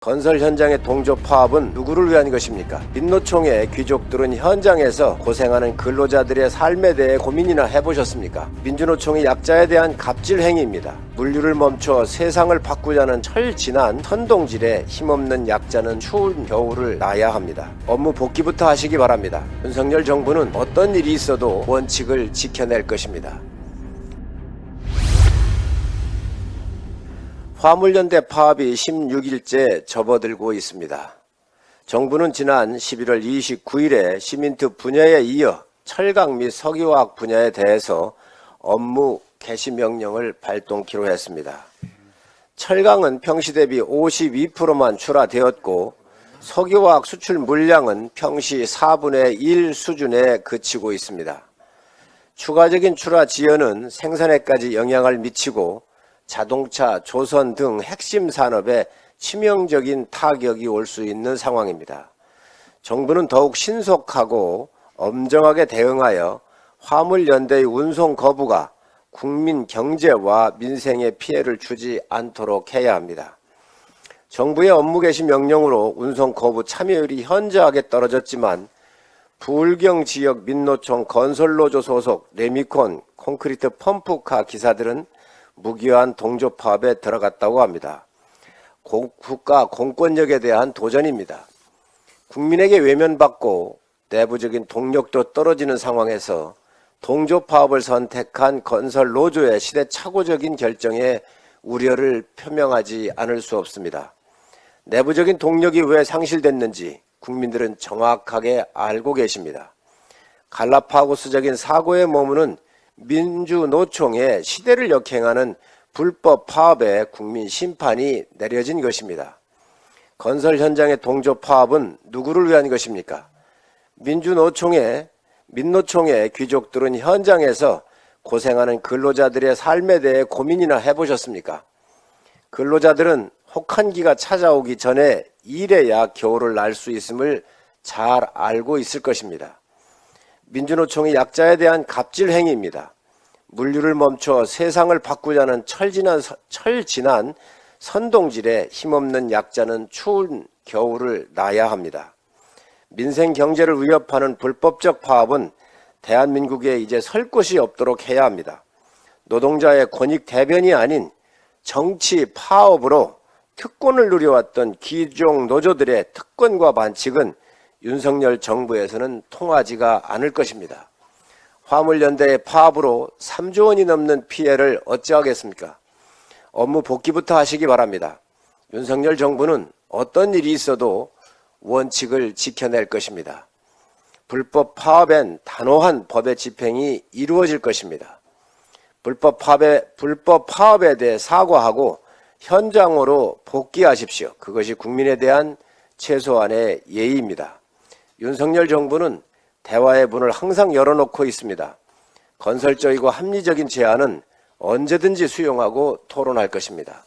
건설 현장의 동조 파업은 누구를 위한 것입니까? 민노총의 귀족들은 현장에서 고생하는 근로자들의 삶에 대해 고민이나 해보셨습니까? 민주노총의 약자에 대한 갑질 행위입니다. 물류를 멈춰 세상을 바꾸자는 철진한 선동질에 힘없는 약자는 추운 겨울을 나야 합니다. 업무 복귀부터 하시기 바랍니다. 윤석열 정부는 어떤 일이 있어도 원칙을 지켜낼 것입니다. 화물연대 파업이 16일째 접어들고 있습니다. 정부는 지난 11월 29일에 시민트 분야에 이어 철강 및 석유화학 분야에 대해서 업무 개시 명령을 발동키로 했습니다. 철강은 평시 대비 52%만 출하되었고 석유화학 수출 물량은 평시 4분의 1 수준에 그치고 있습니다. 추가적인 출하 지연은 생산에까지 영향을 미치고 자동차, 조선 등 핵심 산업에 치명적인 타격이 올 수 있는 상황입니다. 정부는 더욱 신속하고 엄정하게 대응하여 화물연대의 운송 거부가 국민 경제와 민생에 피해를 주지 않도록 해야 합니다. 정부의 업무 개시 명령으로 운송 거부 참여율이 현저하게 떨어졌지만 부울경 지역 민노총 건설노조 소속 레미콘 콘크리트 펌프카 기사들은 무기한 동조 파업에 들어갔다고 합니다. 국가 공권력에 대한 도전입니다. 국민에게 외면받고 내부적인 동력도 떨어지는 상황에서 동조 파업을 선택한 건설 노조의 시대착오적인 결정에 우려를 표명하지 않을 수 없습니다. 내부적인 동력이 왜 상실됐는지 국민들은 정확하게 알고 계십니다. 갈라파고스적인 사고에 머무는 민주노총의 시대를 역행하는 불법 파업에 국민 심판이 내려진 것입니다. 건설 현장의 동조 파업은 누구를 위한 것입니까? 민노총의 귀족들은 현장에서 고생하는 근로자들의 삶에 대해 고민이나 해보셨습니까? 근로자들은 혹한기가 찾아오기 전에 일해야 겨울을 날 수 있음을 잘 알고 있을 것입니다. 민주노총의 약자에 대한 갑질 행위입니다. 물류를 멈춰 세상을 바꾸자는 철진한 선동질에 힘없는 약자는 추운 겨울을 나야 합니다. 민생 경제를 위협하는 불법적 파업은 대한민국에 이제 설 곳이 없도록 해야 합니다. 노동자의 권익 대변이 아닌 정치 파업으로 특권을 누려왔던 기종 노조들의 특권과 반칙은 윤석열 정부에서는 통하지가 않을 것입니다. 화물연대의 파업으로 3조 원이 넘는 피해를 어찌하겠습니까? 업무 복귀부터 하시기 바랍니다. 윤석열 정부는 어떤 일이 있어도 원칙을 지켜낼 것입니다. 불법 파업엔 단호한 법의 집행이 이루어질 것입니다. 불법 파업에 대해 사과하고 현장으로 복귀하십시오. 그것이 국민에 대한 최소한의 예의입니다. 윤석열 정부는 대화의 문을 항상 열어놓고 있습니다. 건설적이고 합리적인 제안은 언제든지 수용하고 토론할 것입니다.